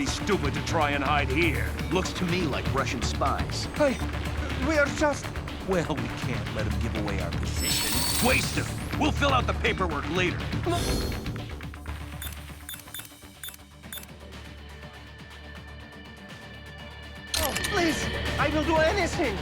be stupid to try and hide here. Looks to me like Russian spies. Hey, we are just... Well, we can't let them give away our position. Waste them. We'll fill out the paperwork later. Oh, please, I will do anything.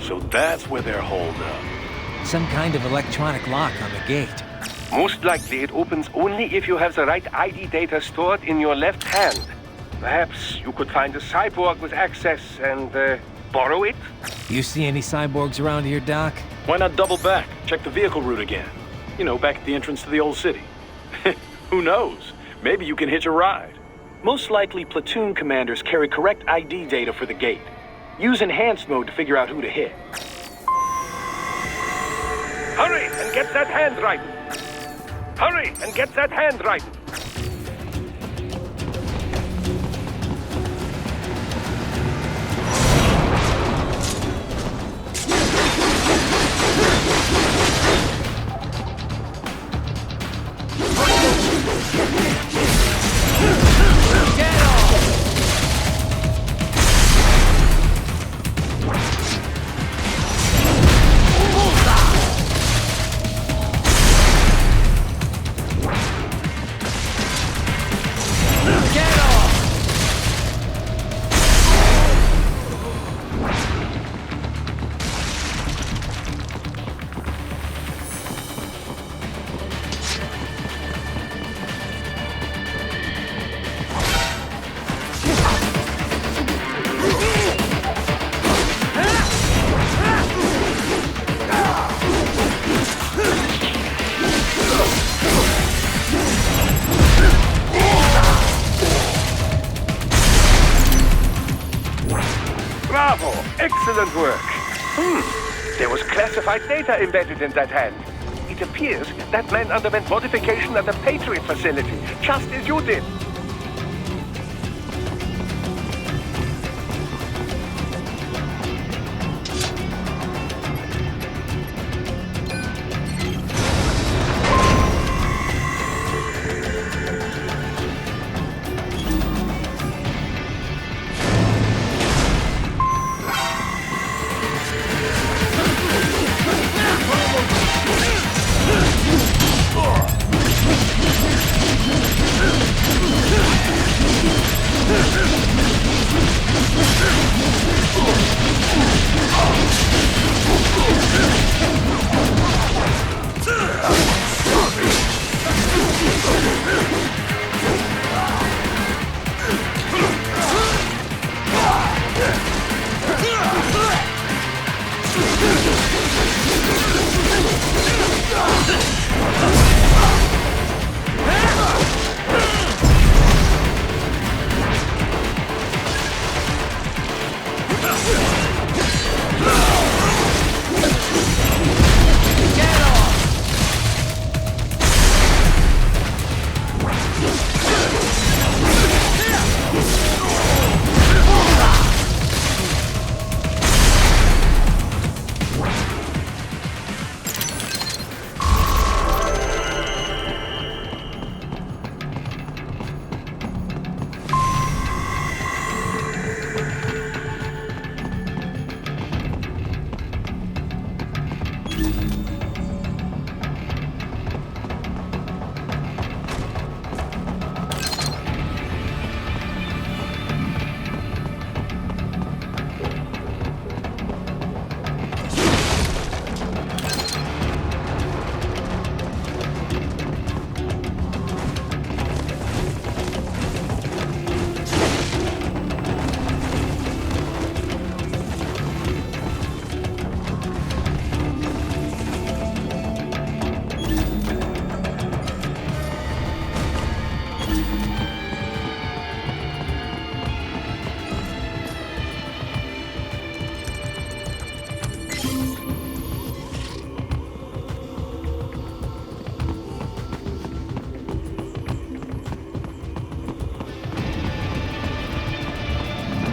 So that's where they're holed up. Some kind of electronic lock on the gate. Most likely it opens only if you have the right ID data stored in your left hand. Perhaps you could find a cyborg with access and borrow it? You see any cyborgs around here, Doc? Why not double back? Check the vehicle route again. You know, back at the entrance to the old city. Who knows? Maybe you can hitch a ride. Most likely, platoon commanders carry correct ID data for the gate. Use enhanced mode to figure out who to hit. Hurry and get that hand right! Hurry and get that hand right! Bravo! Excellent work! There was classified data embedded in that hand. It appears that man underwent modification at the Patriot facility, just as you did.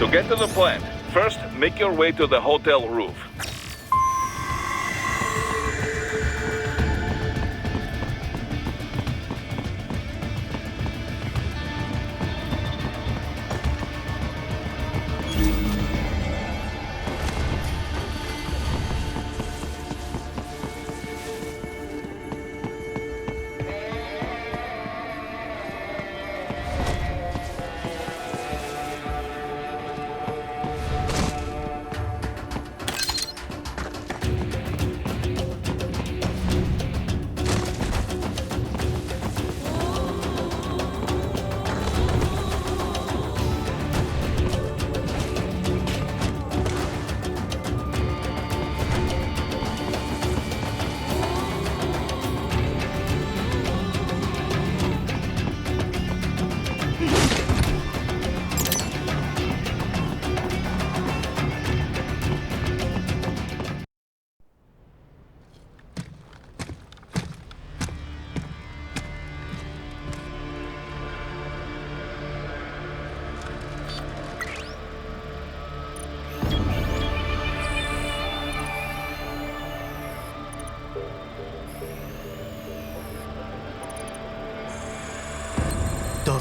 To get to the plant, first make your way to the hotel roof.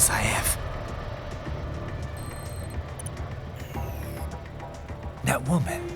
Zaev. That woman.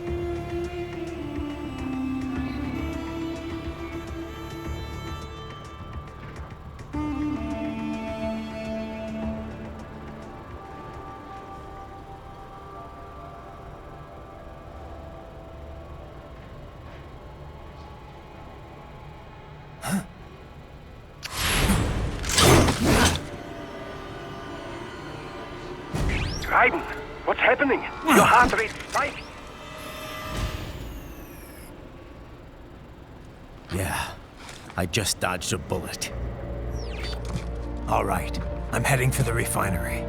Raiden, what's happening? Your heart rate spiked. Yeah, I just dodged a bullet. All right, I'm heading for the refinery.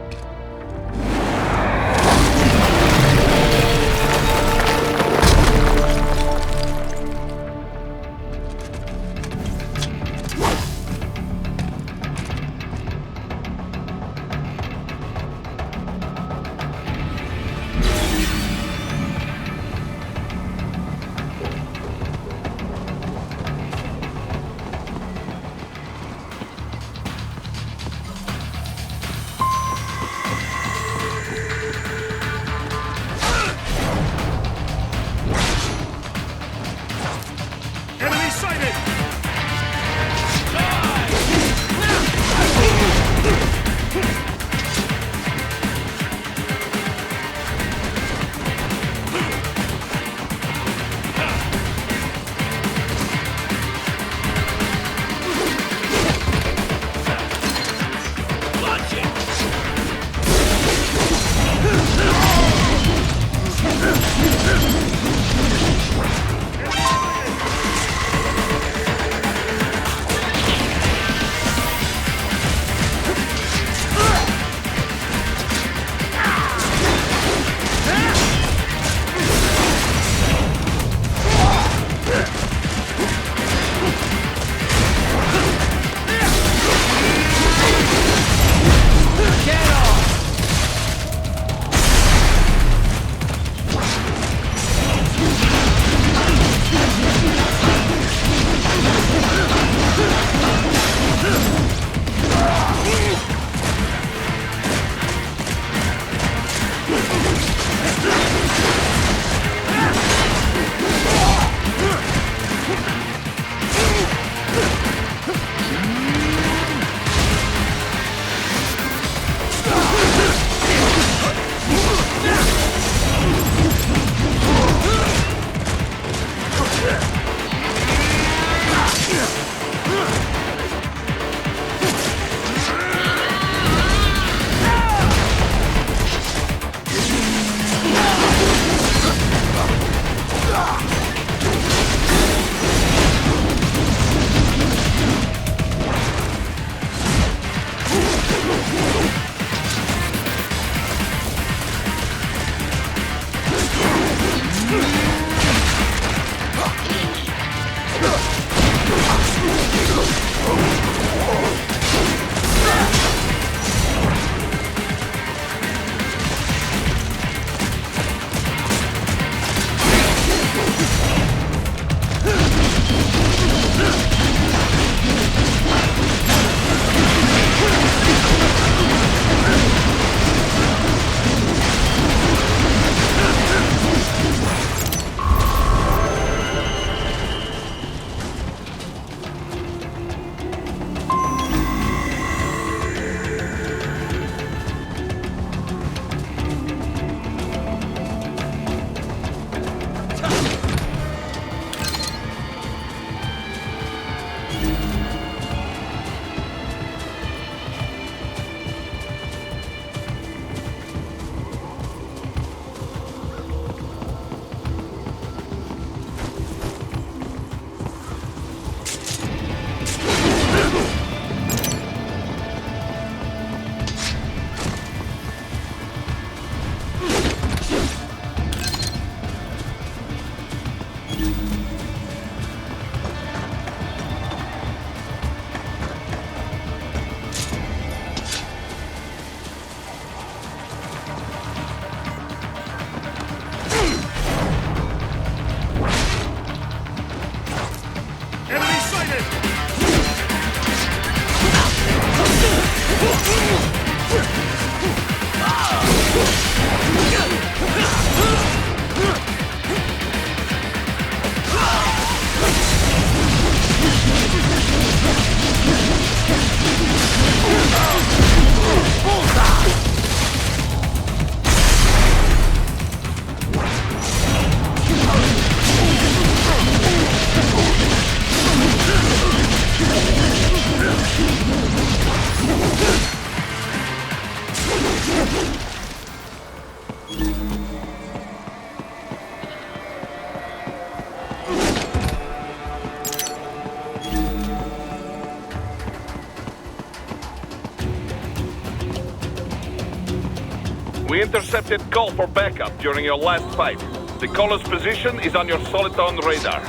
We intercepted call for backup during your last fight. The caller's position is on your Soliton radar.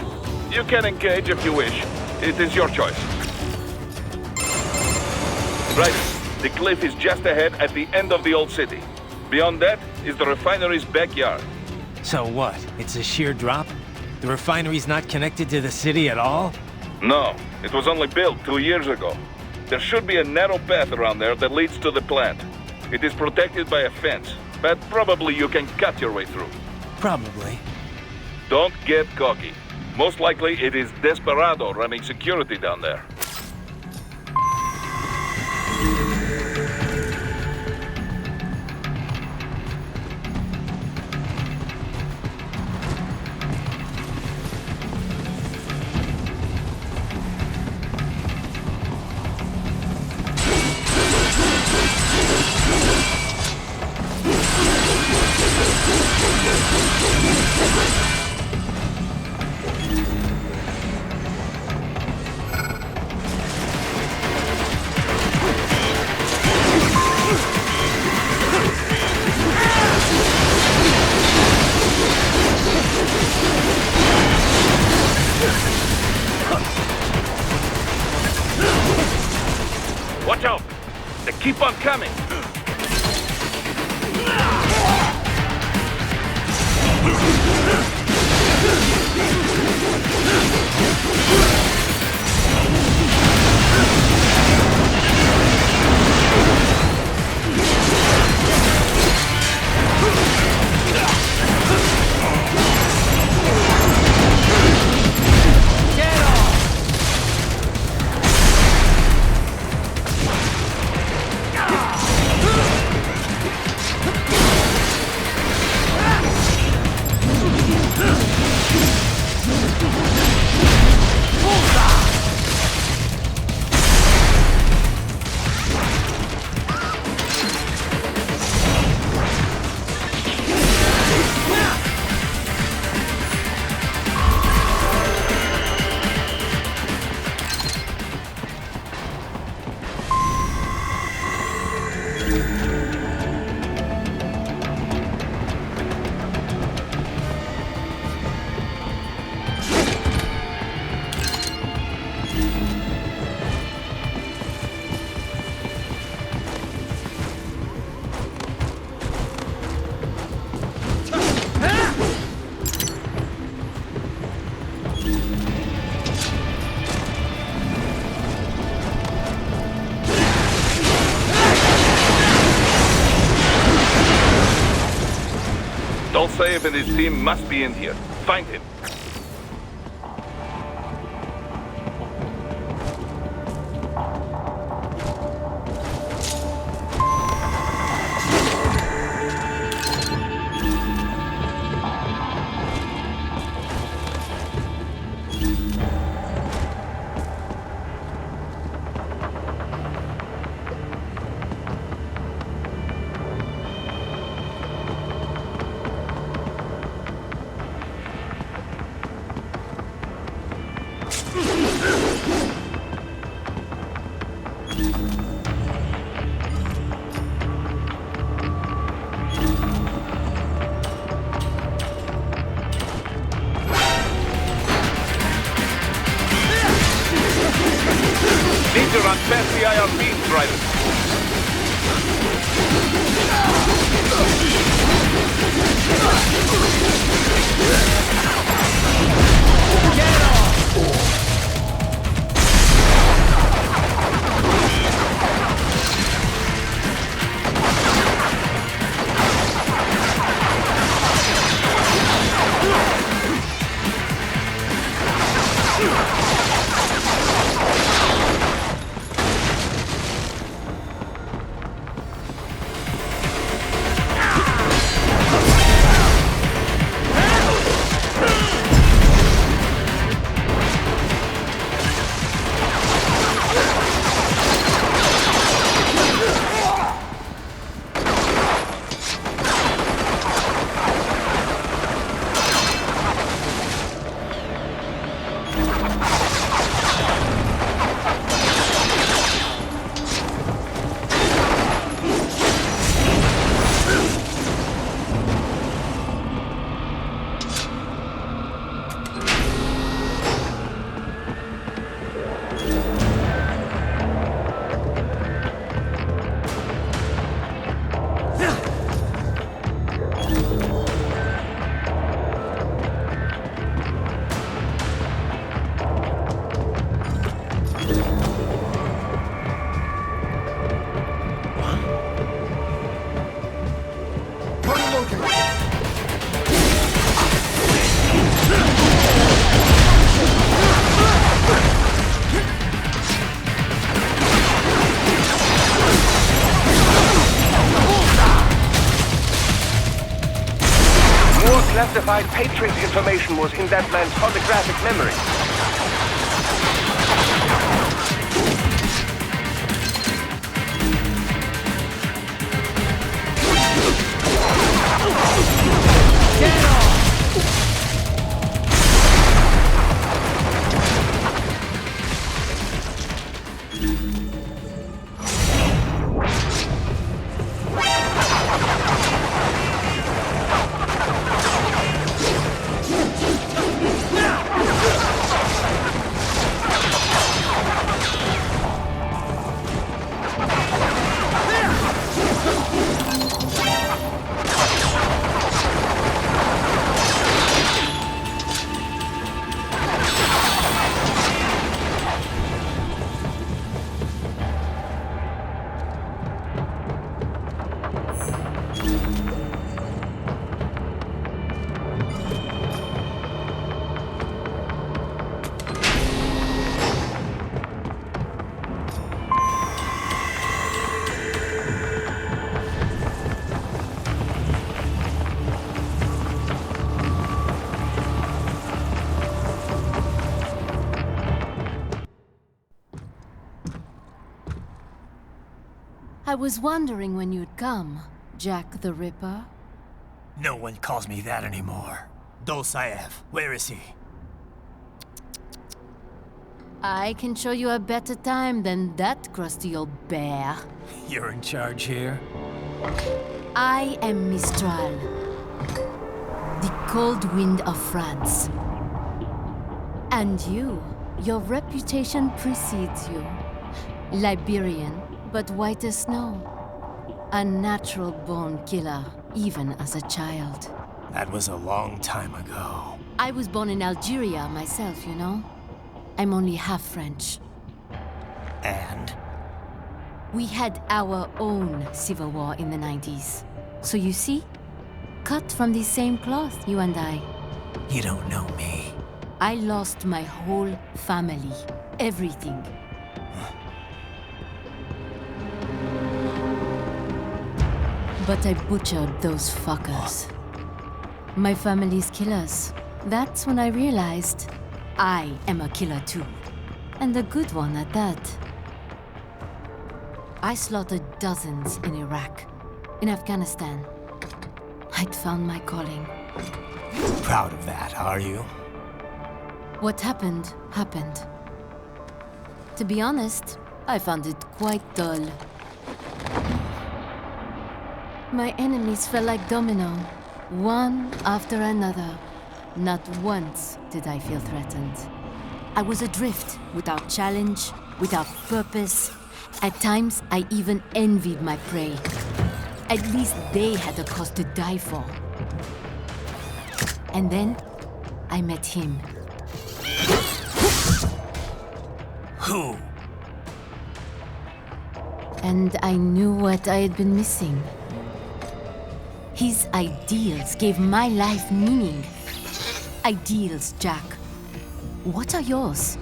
You can engage if you wish. It is your choice. Right. The cliff is just ahead at the end of the old city. Beyond that is the refinery's backyard. So what? It's a sheer drop? The refinery's not connected to the city at all? No, it was only built 2 years ago. There should be a narrow path around there that leads to the plant. It is protected by a fence, but probably you can cut your way through. Probably. Don't get cocky. Most likely it is Desperado running security down there. Watch out! They keep on coming! Dolcev and his team must be in here. Find him. Danger on fancy ion beams, Ryder. More classified Patriot information was in that man's holographic memory. I was wondering when you'd come, Jack the Ripper. No one calls me that anymore. Dolsaev, where is he? I can show you a better time than that crusty old bear. You're in charge here? I am Mistral, the cold wind of France. And you, your reputation precedes you. Liberian, but white as snow. A natural-born killer, even as a child. That was a long time ago. I was born in Algeria myself, you know? I'm only half French. And? We had our own civil war in the 90s. So you see? Cut from the same cloth, you and I. You don't know me. I lost my whole family. Everything. But I butchered those fuckers. My family's killers. That's when I realized I am a killer too. And a good one at that. I slaughtered dozens in Iraq, in Afghanistan. I'd found my calling. Proud of that, are you? What happened, happened. To be honest, I found it quite dull. My enemies fell like domino, one after another. Not once did I feel threatened. I was adrift, without challenge, without purpose. At times, I even envied my prey. At least they had a cause to die for. And then, I met him. Who? And I knew what I had been missing. His ideals gave my life meaning. Ideals, Jack. What are yours?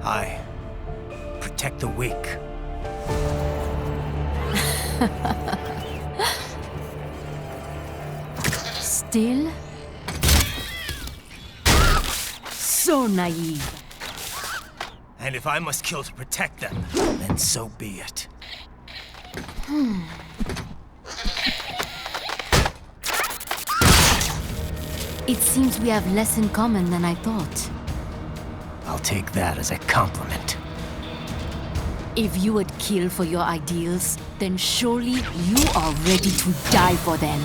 I protect the weak. Still? So naive. And if I must kill to protect them, then so be it. It seems we have less in common than I thought. I'll take that as a compliment. If you would kill for your ideals, then surely you are ready to die for them.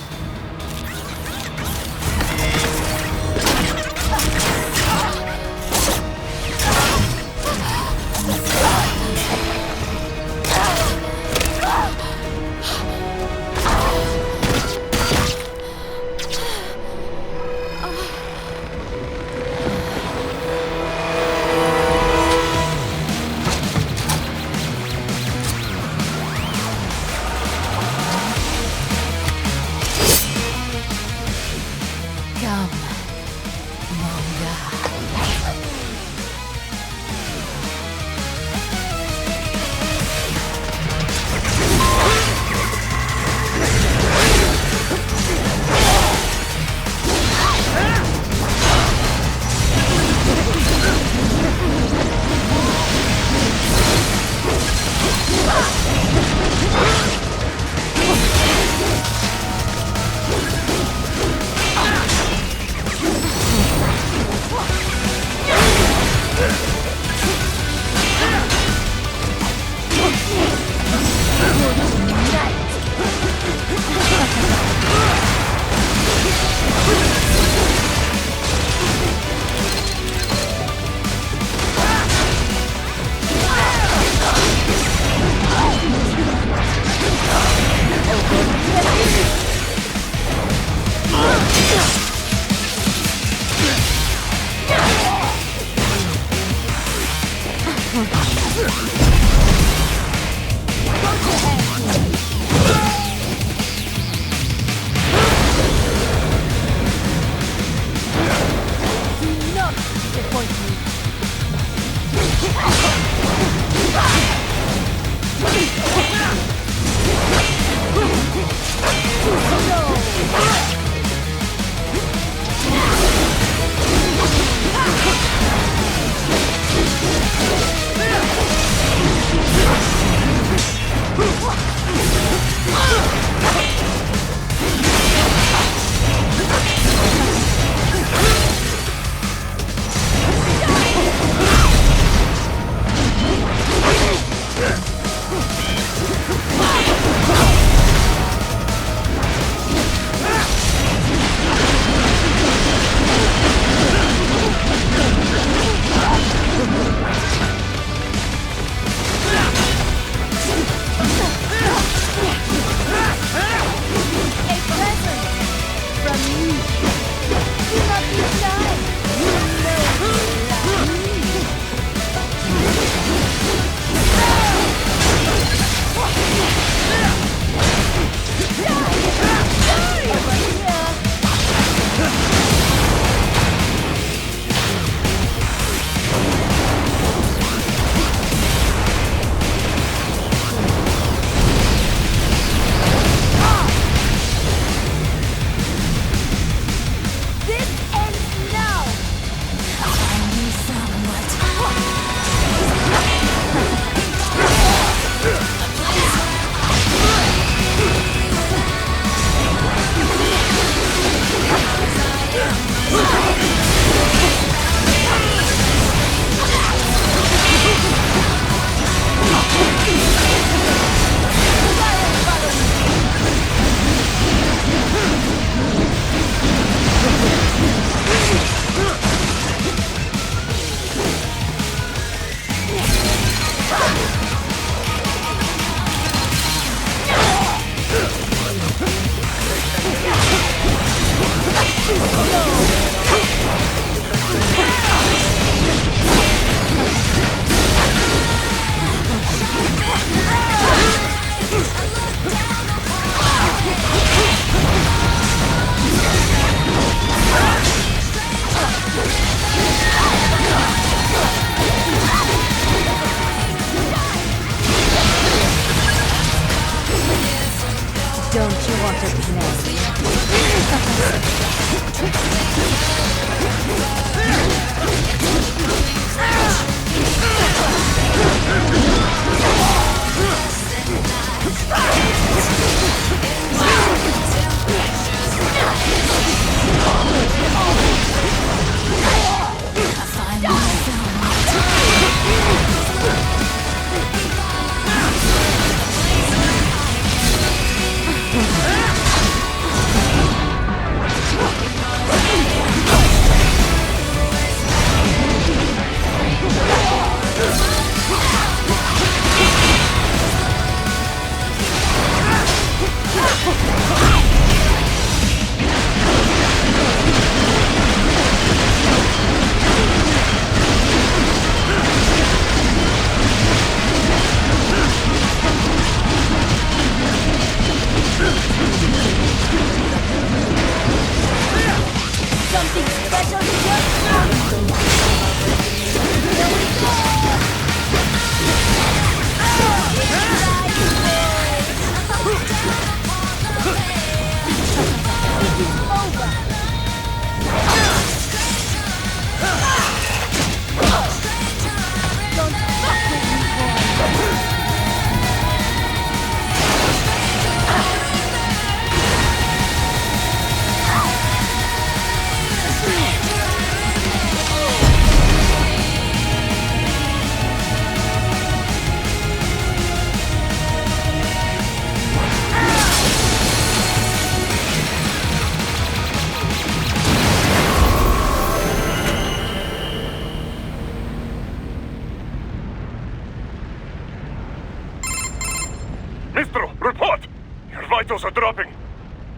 Mister, report! Your vitals are dropping.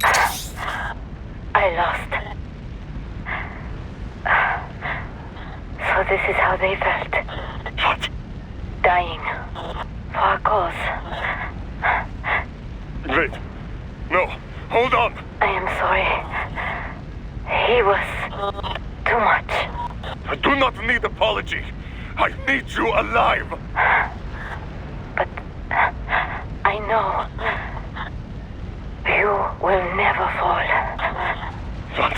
I lost. So this is how they felt. What? Dying. For a cause. Wait. No. Hold on. I am sorry. He was too much. I do not need apology. I need you alive. But I know you will never fall. What?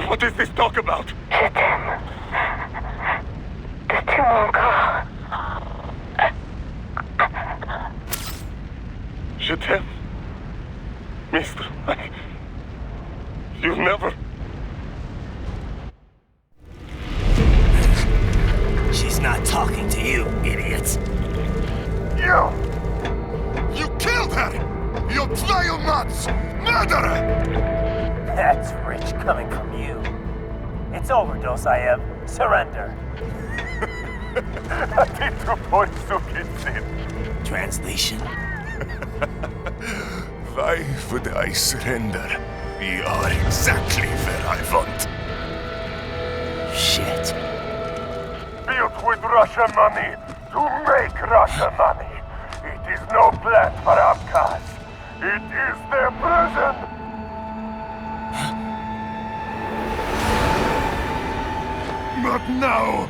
What is this talk about? Je t'aime. De tout mon corps. Je t'aime. Mister, you never... She's not talking to you, idiots. You! You killed her! You vile nuts! Murderer! That's rich coming from you. It's overdose, I have. Surrender. Translation? Why would I surrender? You are exactly where I want. Shit. Built with Russian money to make Russian money. It is no plan for outcasts. It is their prison. But now,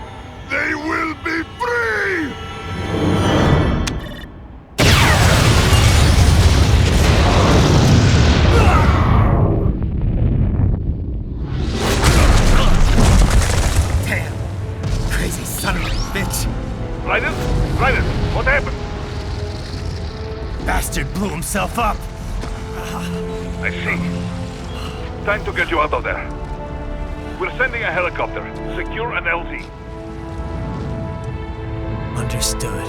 they will be free! Damn! Crazy son of a bitch! Raiden? Raiden, what happened? Bastard blew himself up! I see. Time to get you out of there. We're sending a helicopter. Secure an LZ. Understood.